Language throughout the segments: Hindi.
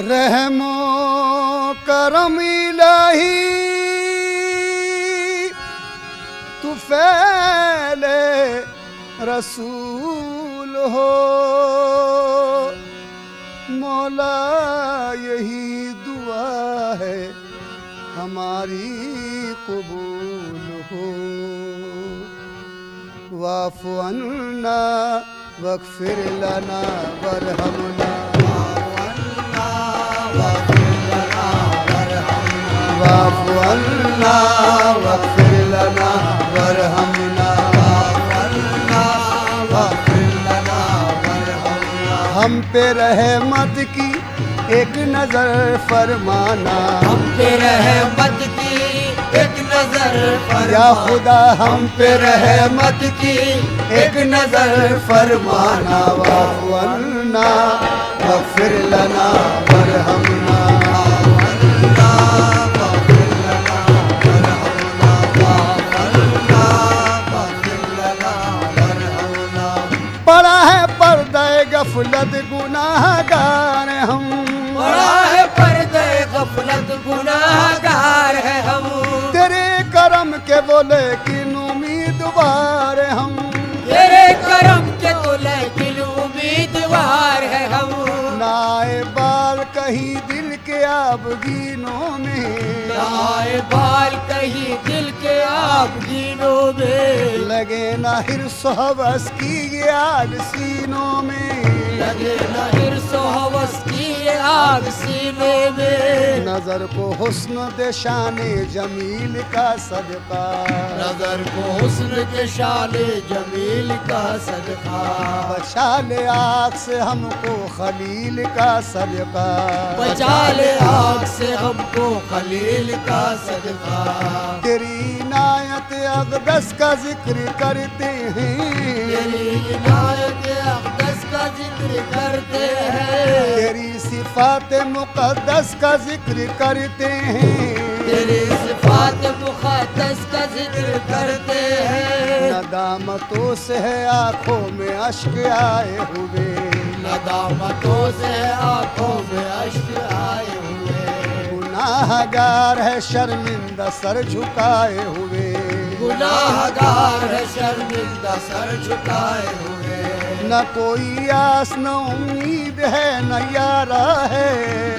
रहमो करम इलाही तू फैले रसूल हो। मौला यही दुआ है हमारी कबूल हो। वाफ़ु अन्ना वग़फ़िर लना वरहमना। वाफ़ु अन्ना वग़फ़िर लना वरहमना। हम पे रहमत की एक नजर फरमाना। हम पे रहमत की एक नजर फरमाना। या खुदा हम पे रहमत की एक नजर फरमाना। वाफ़ु अन्ना वग़फ़िर लना वरहमना। बड़ा है पर्दा गफलत गुनाहगार हम। बड़ा है पर्दे गफलत गुनाहगार है हम। तेरे करम के बोले किन उम्मीदवार हम। तेरे करम के तो लेकिन उम्मीदवार है हम। नाए बाल कहीं दिल के आबगीनों में। नाए बाल कहीं दिल के आबगीनों में। लगे ना हिर्स हवस की ये आग सीनों में। लगे न हिर्स हवस की ये आग सीने में। नजर को हुस्न दे शाने जमील का सदका। नजर को हुस्न के शाले जमील का सदका। बचा ले आग से हमको खलील का सदका। बचा ले आग से हमको खलील का सदका। तेरी इनायत अक़दस का जिक्र करते हैं। तेरी इनायत अक़दस का जिक्र करते हैं। तेरी सिफ़ात मुक़द्दस का जिक्र करते हैं। तेरी सिफ़ात मुक़द्दस का जिक्र करते हैं। नदामतों से है आँखों में अश्क आए हुए। नदामतों से आँखों में अश्क आए हुए। गुनाहगार है शर्मिंदा सर झुकाए हुए। गुनाहगार है शर्मिंदा सर झुकाए हुए। न कोई आस न उम्मीद है न यारा है।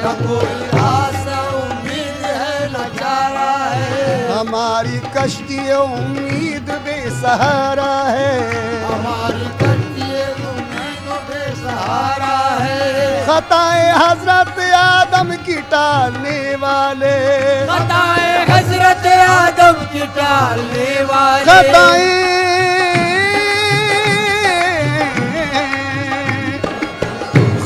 न कोई आस उम्मीद है न चारा है। हमारी कश्ती उम्मीद बेसहारा है। हमारी कश्ती उम्मीद बेसहारा है। खताए हजरत आदम की टालने वाले। खताए हजरत आदम की टालने वाले।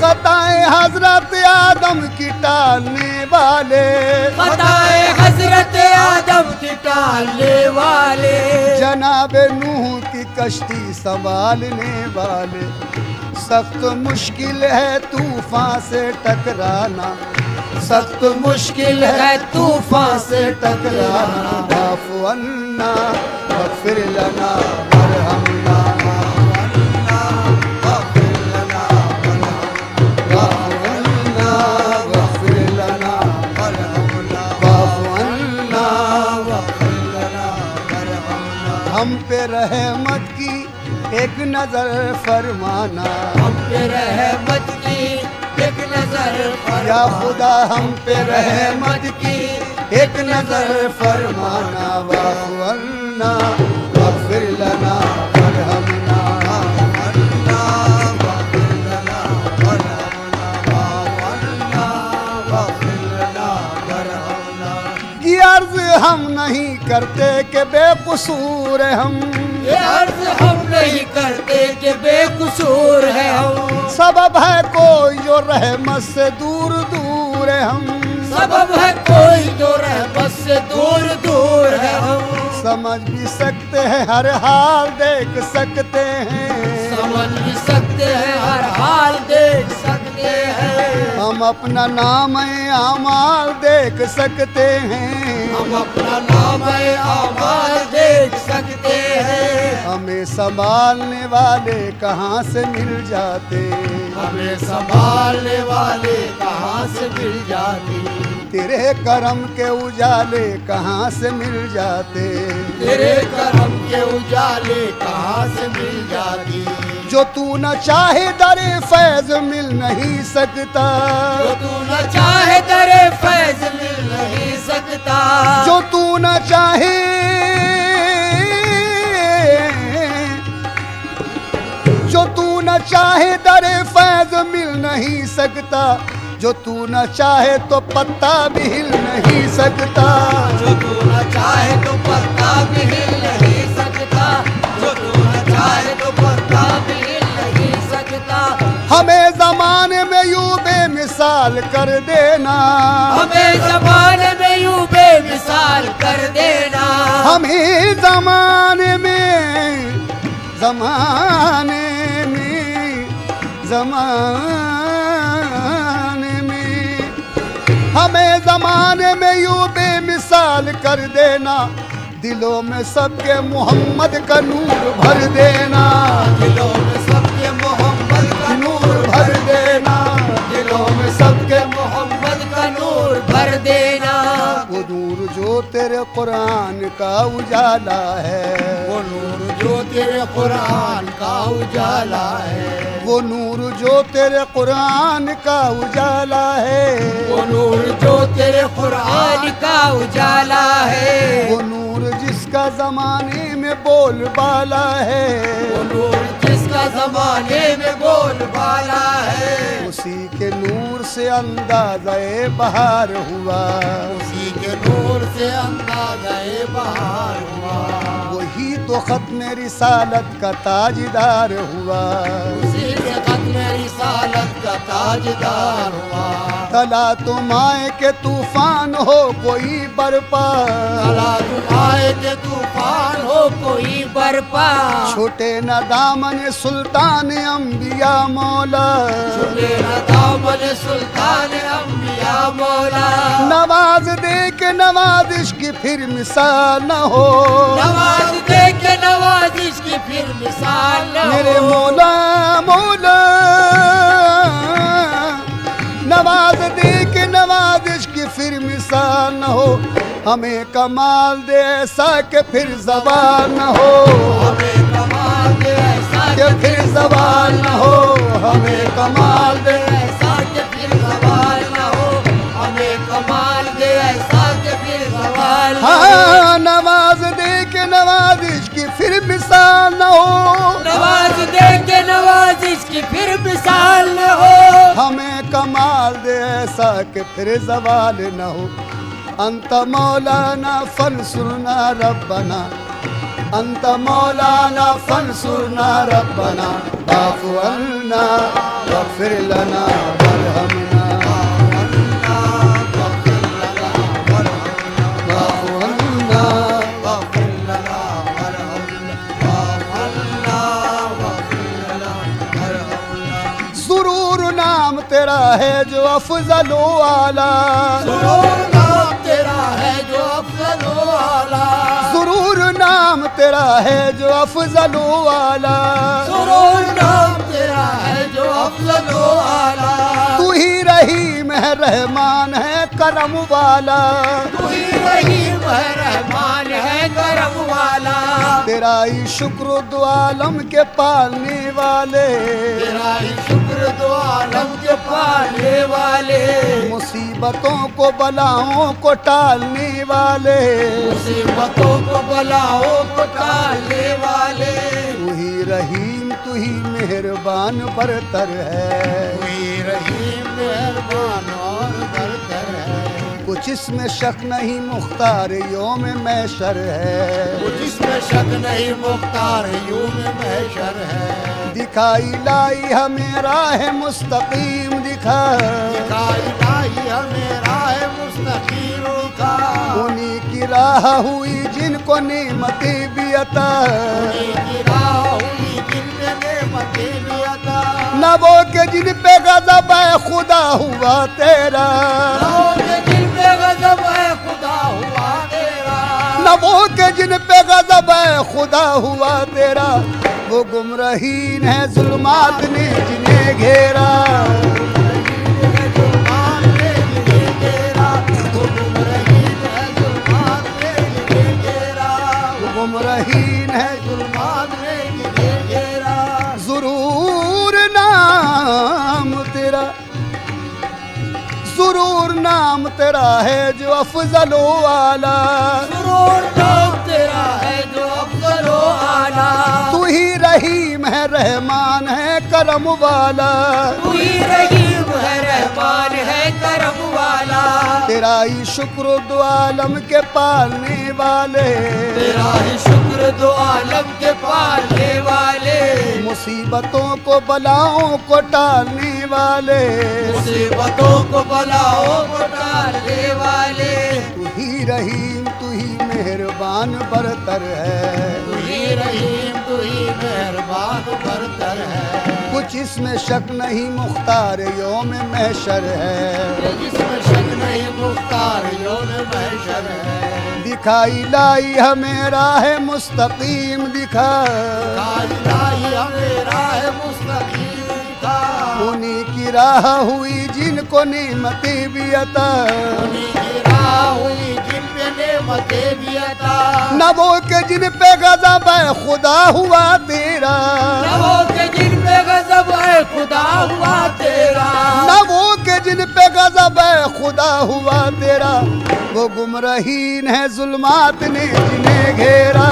खताए हजरत आदम की टालने वाले। खताए हजरत आदम की टालने वाले। जनाब नूह की कश्ती संभालने वाले। सख्त मुश्किल है तूफान से टकराना। सख्त मुश्किल है तूफान से टकराना। वाफ़ु अन्ना वग़फ़िर लना वरहमना। हम पे रहमत की एक नजर फरमाना। हम पे रहमत की एक नजर फरमाना। या खुदा हम पे रहमत की एक नजर फरमाना। वाफ़ु अन्ना वग़फ़िर लना वरहमना। ये अर्ज हम नहीं करते कि बेकसूर है हम। ये अर्ज हम नहीं करते कि बेकसूर है हम। सबब है कोई जो रहमत से दूर दूर है हम। सबब है कोई जो रहमत से दूर दूर है हम। समझ भी सकते हैं हर हाल देख सकते हैं। समझ भी सकते हैं हर हाल देख सकते हैं। हम अपना नाम आमाल देख सकते हैं। हम अपना नाम आमाल देख सकते हैं। हमें संभालने वाले कहाँ से मिल जाते। हमें संभालने वाले कहाँ से मिल जाते, तेरे करम के उजाले कहाँ से मिल जाते, तेरे करम के उजाले कहाँ से मिल जाते। जो तू न चाहे दरे फैज मिल नहीं सकता, जो तू न चाहे दरे फैज मिल नहीं सकता, जो तू न चाहे, जो तू न चाहे दरे फैज मिल नहीं सकता, जो तू न चाहे तो पत्ता भी हिल नहीं सकता, जो तू न चाहे तो पत्ता भी हिल नहीं सकता, जो तू न चाहे तो पत्ता भी हिल नहीं सकता। हमें जमाने में यूं बेमिसाल कर देना, हमें जमाने में यूं बेमिसाल कर देना, हमें जमाने में, जमाने में, जमाने में, हमें जमाने में यूं बेमिसाल कर देना, दिलों में सबके मोहम्मद का नूर भर देना, दिलों में सबके मोहम्मद का नूर भर देना, दिलों में सबके मोहम्मद का नूर भर देना। वो नूर जो तेरे कुरान का उजाला है, वो नूर जो तेरे कुरान का उजाला है, वो नूर जो तेरे कुरान का उजाला है, वो नूर जो तेरे कुरान का उजाला है, वो नूर जिसका जमाने में बोलबाला है, वो नूर जिसका जमाने में बोलबाला है, उसी के नूर से अंदाज़े बहार हुआ, उसी के नूर से अंदाज़े बहार हुआ, वही तो खत्म रिसालत का ताजदार हुआ, उसी के खत्म रिसालत का ताजदार हुआ। तला तुम आए के तूफान हो कोई बरपा, तला तुम आए के तूफान हो कोई बरपा, छोटे न दामन सुल्तान अंबिया मौला, छोटे न दामन सुल्तान अंबिया मौला, नवाज दे के नवाजिश की फिर मिसाल न हो, नवाज दे के नवाजिश की फिर मिसाल न हो, मेरे मौला मौला, नवाज दे के नवाजिश की फिर मिसाल न हो, हमें कमाल दे ऐसा के फिर ज़वाल न हो, हमें कमाल दे ऐसा के फिर ज़वाल न हो, हमें कमाल दे ऐसा के फिर ज़वाल न हो, हमें कमाल दे ऐसा के फिर ज़वाल न हो। हाँ, नवाज दे के नवाजिश की फिर मिसाल न हो, नवाज दे के नवाजिश की फिर मिसाल न हो, हमें कमाल दे ऐसा के फिर ज़वाल न हो। अंत मौलाना फंसुरना रब्बना, अंत मौलाना फंसुरना रब्बना, वाफ़ु अन्ना वग़फ़िर लना वरहमना, वाफ़ु अन्ना वग़फ़िर लना वरहमना। सुरूर नाम तेरा है जो अफ़ज़ल व आला, सुरूर नाम तेरा है जो अफ़ज़ल व आला, सुरूर नाम तेरा है जो अफ़ज़ल व आला, सुरूर नाम तेरा है जो अफ़ज़ल व आला, तू ही रहीम है रहमान है करम वाला, तू ही रहीम है रहमान है करम वाला, तेरा ही शुक्र दो आलम के पालने वाले, तेरा ही शुक्र दो आलम के पालने वाले, मुसीबतों को बलाओं को टालने वाले, मुसीबतों को बलाओं को टालने वाले, तू ही रहीम तू ही मेहरबान बरतर है, तू ही रहीम मेहरबान और बरतर है, कुछ इसमें शक नहीं मुख्तार यौम महशर है, कुछ इसमें शक नहीं मुख्तार यौम महशर है, दिखाई लाई हमें राह मुस्तकीम दिखा, दिखाई लाई हमें राह मुस्तकीम दिखा, उन्हीं की राह हुई जिनको नेमतें भी अता, उन्हीं की राह हुई जिनमें नेमतें भी अता, न वो के जिन पे गज़ब है खुदा हुआ तेरा, न वो के जिन पे गज़ब है खुदा हुआ तेरा, न वो के जिन पे गज़ब है खुदा हुआ तेरा, वो गुमरहीन है जुल्मात ने जिन्हें घेरा। गुमरहीन है जुल्मात ने जिन्हें घेरा। ज़रूर नाम तेरा, ज़रूर नाम तेरा है जो अफजलो आला। ज़रूर नाम तेरा है जो अफजलो आला। तू ही रहीम है रहमान है करम वाला। तू ही रहीम है रहमान है करम वाला। तेरा ही शुक्र दो आलम के पालने वाले। तेरा ही शुक्र दो आलम के पालने वाले। मुसीबतों को बलाओं को टालने वाले। मुसीबतों को बलाओं को टालने वाले। तू ही रहीम तू ही मेहरबान बरतर है। तू ही रहीम तू ही मेहरबान बरतर है। कुछ इसमें शक नहीं मुख्तार यौम महशर है। जिसमें शक नहीं मुख्तार यौम महशर है। दिखाई लाई हमें राह मुस्तकीम दिखा। दिखाई हमें राह मुस्तकीम दिखा। उन्हीं की राह हुई जिनको नेमतें भी अता। उन्हीं की राह हुई जिन पे नेमतें भी अता। न वो के जिन पे गज़ब है खुदा हुआ तेरा। न वो के जिन पे गज़ब है खुदा हुआ तेरा। न वो के जिन पे गज़ब है खुदा हुआ तेरा। वो गुमरहीन है जुल्मात ने जिन्हें घेरा।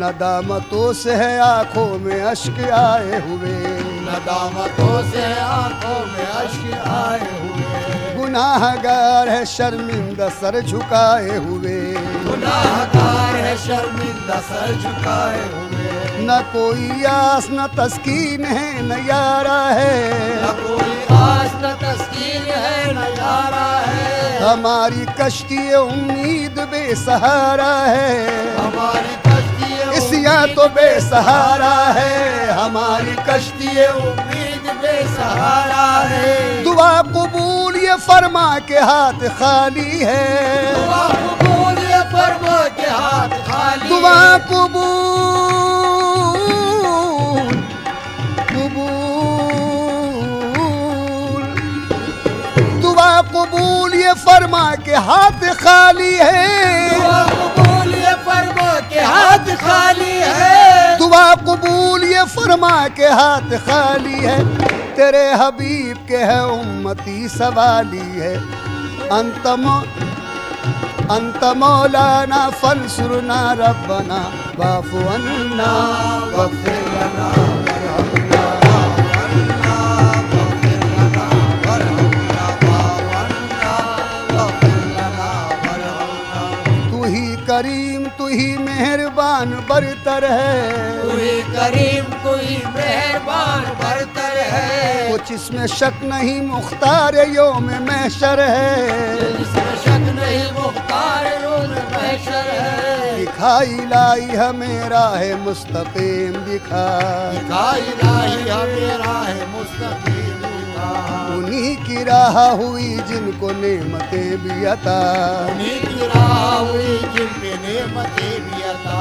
नदामतों से है आंखों में अश्क आए हुए। नदामतों से आंखों में अश्क आए हुए। गुनाहगार है शर्मिंदा सर झुकाए हुए। गुनाहगार है शर्मिंदा सर झुकाए हुए। न कोई आस न तस्कीन है न यारा है। न कोई आस न तस्कीन है न यारा है। हमारी कश्ती उम्मीद बेसहारा है। हमारी कश्ती इसियां तो बेसहारा है। हमारी कश्ती उम्मीद बेसहारा है। दुआ कबूल ये फरमा के हाथ खाली है। दुआ कबूल ये फरमा के हाथ खाली। दुआ कबूल दुआ कबूल ये फरमा के हाथ खाली है। दुआ कबूल ये फरमा के हाथ खाली है। दुआ कबूल ये फरमा के हाथ खाली है। तेरे हबीब के है उम्मती सवाली है। अंत मौलाना फंसुरना रब्बना वाफ़ु अन्ना वग़फ़िर लना वरहमना। तू ही करीम तू ही मेहरबान बरतर है। तू ही करीम तू ही मेहरबान बरतर है। कुछ इसमें शक नहीं मुख्तार यौम महशर है। जिसमें शक नहीं मुख्तार रोज़ महशर है। दिखाई लाई हमें राह मुस्तकीम दिखा। दिखाई लाई हमें राह मुस्तकीम दिखा। उन्हीं की राह हुई जिनको नेमतें भी अता। उन्हीं की राह हुई जिन पे नेमतें भी अता।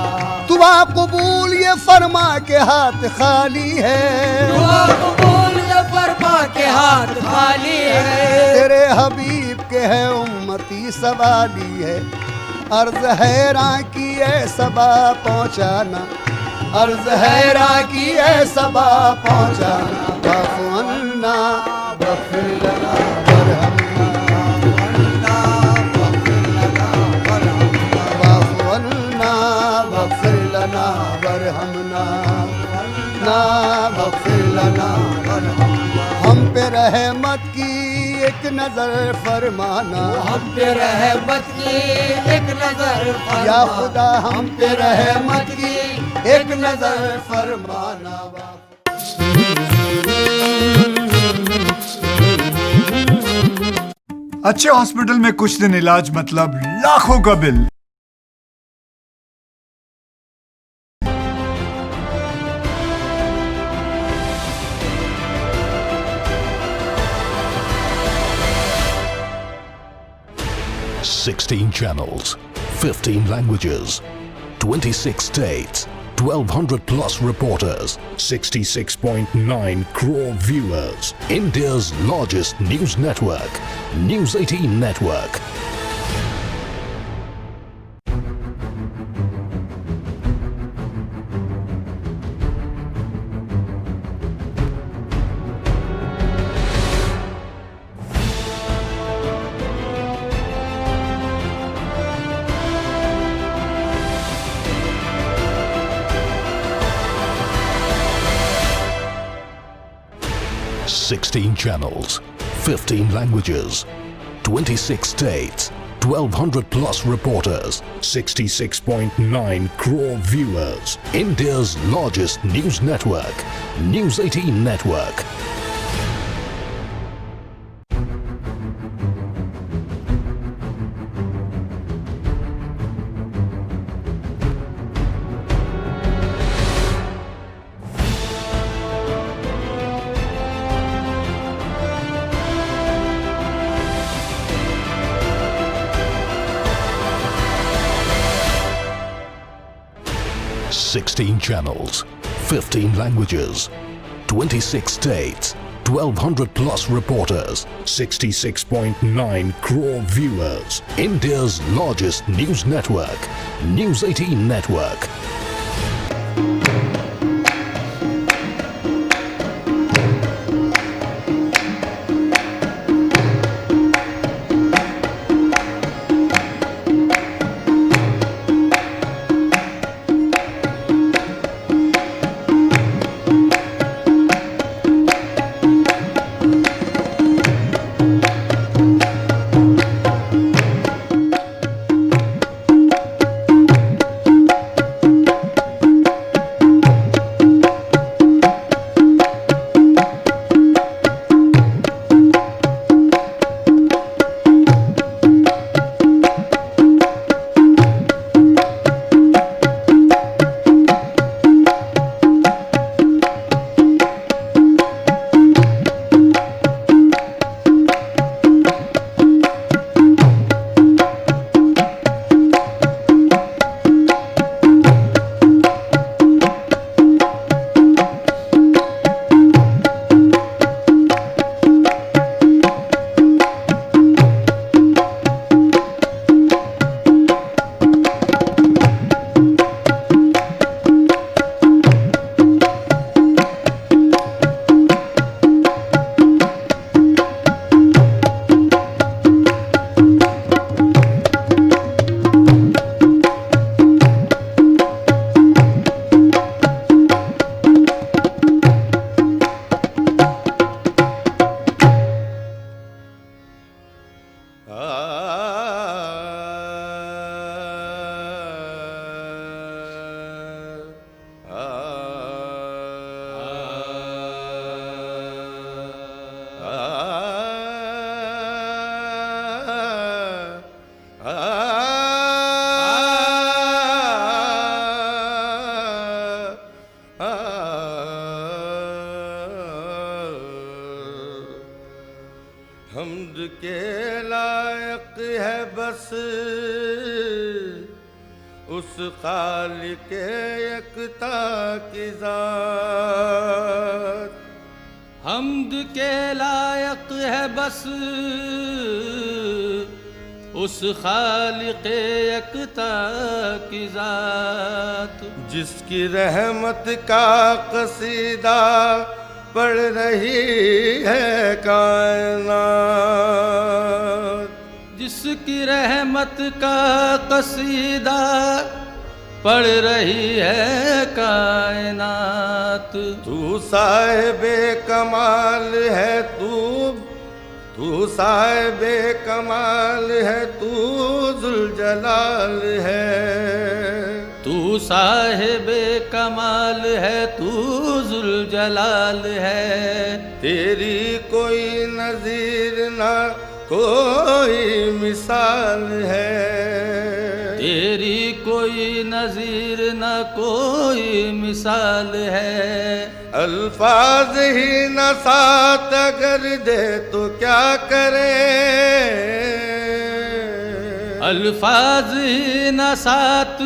दुआ कबूल ये फरमा के हाथ खाली है। दुआ कबूल ये फरमा के हाथ खाली है। तेरे हबीब के है उम्मती सवाली है। अर्ज हैरां की है सबा पहुँचाना। अर्ज हैरां की है सबा पहुँचाना। वाफ़ु अन्ना वग़फ़िर लना वरहमना। वाफ़ु अन्ना वग़फ़िर लना वरहमना। ना वग़फ़िर लना वरहमना। हम पे रहमत की एक नजर फरमाना। हम पे रहमत की एक नजर फरमा। या खुदा हम पे रहमत की एक नजर फरमाना। अच्छे हॉस्पिटल में कुछ दिन इलाज मतलब लाखों का bill. 16 channels, 15 languages, 26 states, 1200 plus reporters, 66.9 crore viewers. India's largest news network, News 18 Network. Sixteen channels, 15 languages, 26 states, 1200 plus reporters, 66.9 crore viewers. India's largest news network, News 18 Network. Sixteen channels, 15 languages, 26 states, 1200 plus reporters, 66.9 crore viewers. India's largest news network, News 18 Network. हम्द के लायक है बस उस खालिक यकता की ज़ात। हम्द के लायक है बस उस खालिक यकता की ज़ात, जिसकी रहमत का कसीदा पढ़ रही है कायनात। जिसकी रहमत का कसीदा पढ़ रही है कायनात। तू साहिबे कमाल है, तू साहिबे कमाल है, तू जुल जलाल है। तू साहिबे कमाल है, तू जुल जलाल है। तेरी कोई नज़ीर ना कोई मिसाल है। तेरी कोई नज़ीर न कोई मिसाल है। अल्फाज ही न साथ अगर दे तो क्या करे। अल्फाज न साथ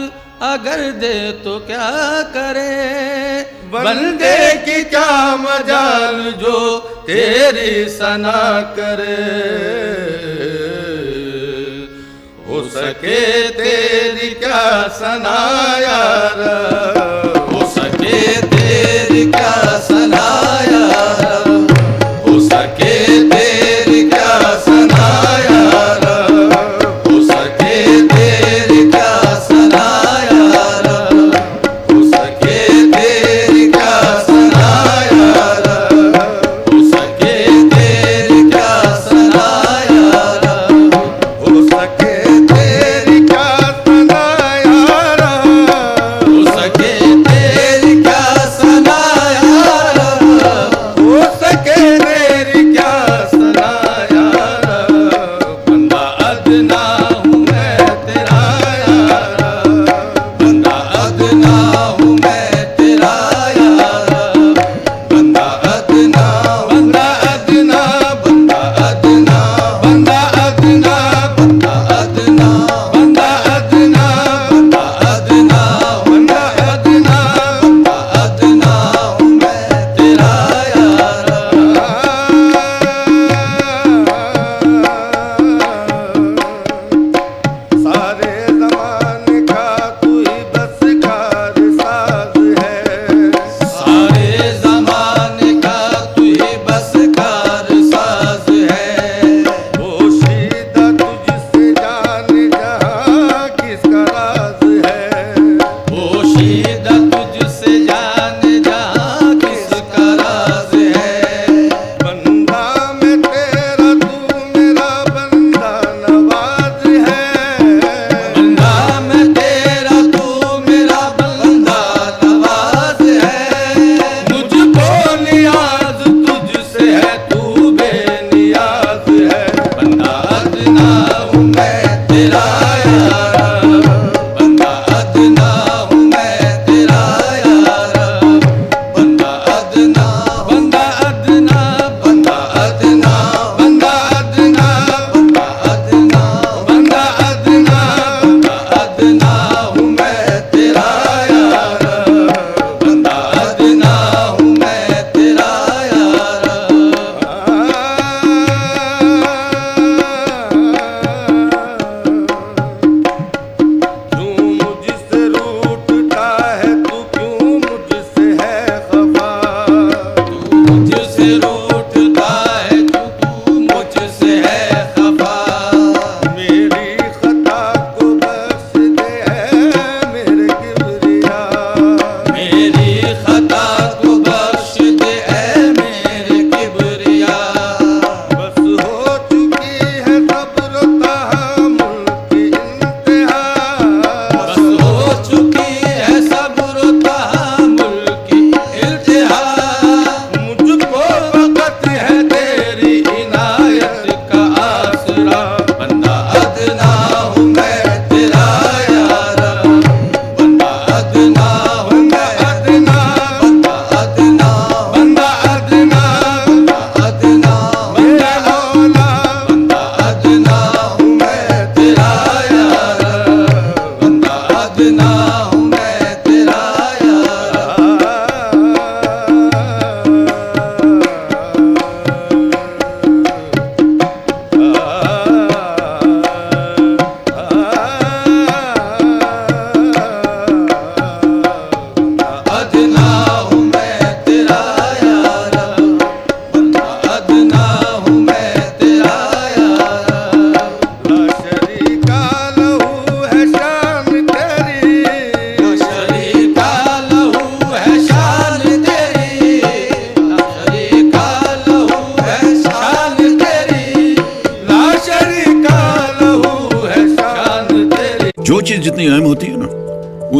अगर दे तो क्या करे, बंदे की क्या मजाल जो तेरी सना करे। हो सके तेरी क्या सना यार, हो सके तेरी क्या सना यार, हो सके तेरी क्या सना यार, हो सके तेरी क्या सना यार, हो सके तेरी क्या सना यार, हो सके तेरी क्या सना यार, हो सके तेरी क्या सना यार, हो सके तेरी क्या सना यार, हो सके तेरी क्या सना यार। बंदा अदना हूँ मैं तेरा यार, बंदा अदना हूँ मैं तेरा यार, बंदा अदना, बंदा अदना, बंदा अदना, बंदा अदना, बंदा अदना, बंदा अदना, बंदा अदना, बंदा अदना, बंदा अदना हूँ मैं तेरा यार। सारे ज़माने का तू ही बस कार साज है, सारे ज़माने का तू ही बस कार साज है, पोशीदा तुझसे जाने जहाँ किसका राज है। पोशीदा तुझसे जाने जहाँ किसका राज है। बंदा में तेरा तू मेरा बंदा नवाज है, बंदा मैं तेरा तू मेरा बंदा नवाज है। मुझको नियाज तुझसे है तू बेनियाज है। बंदा अदना हूँ मैं तेरा यार, बंदा अदना हूँ मैं तेरा यार, बंदा अदना, बंदा अदना, बंदा अदना, बंदा अदना, बंदा अदना, बंदा अदना, बंदा अदना हूँ मैं तेरा यार, बंदा अदना हूँ मैं तेरा यार। क्यों मुझसे रूठता है तू, क्यों मुझसे है खफा। तू मुझसे रूठता है, तू मुझसे है खफा। मेरी खता को बख्श दे है मेरे किबरिया, मेरी खता को बख्श दे ऐ मेरे किबरिया। बस हो चुकी है सब्र तहम्मुल की इंतहा। बस हो चुकी है सब्र तहम्मुल की इंतहा। मुझको वक़्त है तेरी इनायत का आसरा। बंदा अदना हूँ मैं तेरा यार, बंदा अदना हूँ मैं अदना, बंदा अदना, बंदा अदना, बंदा अदना, बंदा मौला बंदा अदना हूँ मैं तेरा यार, बंदा अदना हूँ मैं तेरा यार। अदना हूँ मैं तेरा यार, बंदा अदना हूँ मैं तेरा यार। ला शरीका लहू है शान तेरी, शरीका लहू है शान तेरी, शरीका लहू है शान तेरी, ला शरीका लहू है शान तेरी। जो चीज जितनी अहम होती है ना